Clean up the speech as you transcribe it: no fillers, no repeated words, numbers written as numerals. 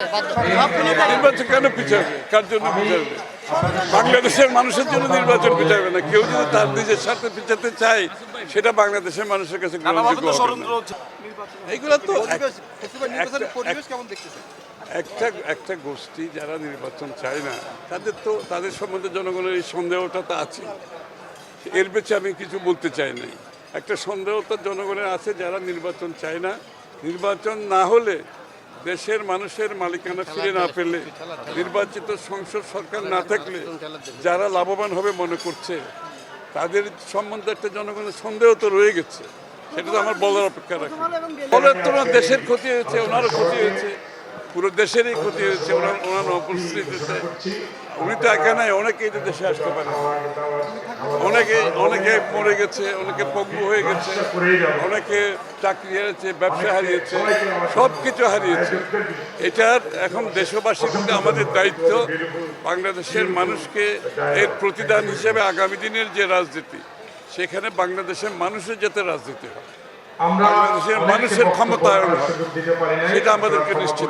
নির্বাচন কেন পিছাবে? কার জন্য পিছাবে? বাংলাদেশের মানুষের জন্য নির্বাচন পিছাবে না। কেউ যদি তার নিজের স্বার্থে পিছাতে চায়, সেটা বাংলাদেশের মানুষের কাছে গ্রহণযোগ্য হবে না। এইগুলো তো একটা গোষ্ঠী যারা নির্বাচন চায় না, তাদের সম্বন্ধে জনগণের এই সন্দেহটা তো আছে। এর বেশি আমি কিছু বলতে চাই নাই। একটা সন্দেহ তো জনগণের আছে, যারা নির্বাচন চায় না। নির্বাচন না হলে, দেশের মানুষের মালিকানা ফিরে না পেলে, নির্বাচিত সংসদ সরকার না থাকলে যারা লাভবান হবে মনে করছে, তাদের সম্বন্ধে একটা জনগণের সন্দেহ তো রয়ে গেছে। সেটা তো আমার বলার অপেক্ষা রাখে। ফলে তোমার দেশের ক্ষতি হয়েছে, ওনারও ক্ষতি হয়েছে, পুরো দেশেরই ক্ষতি হয়েছে। ওনার উপস্থিতিতে উনি তো একা নাই, অনেকেই তো দেশে আসতে পারে। অনেকে মরে গেছে, অনেকে পঙ্গু হয়ে গেছে, অনেকে চাকরি হারিয়েছে, ব্যবসা হারিয়েছে, সব কিছু হারিয়েছে। এটার এখন দেশবাসীর প্রতি আমাদের দায়িত্ব, বাংলাদেশের মানুষকে এর প্রতিদান হিসেবে আগামী দিনের যে রাজনীতি, সেখানে বাংলাদেশের মানুষের যাতে রাজনীতি হয়, বাংলাদেশের মানুষের ক্ষমতায়ন হয়, সেটা আমাদেরকে নিশ্চিত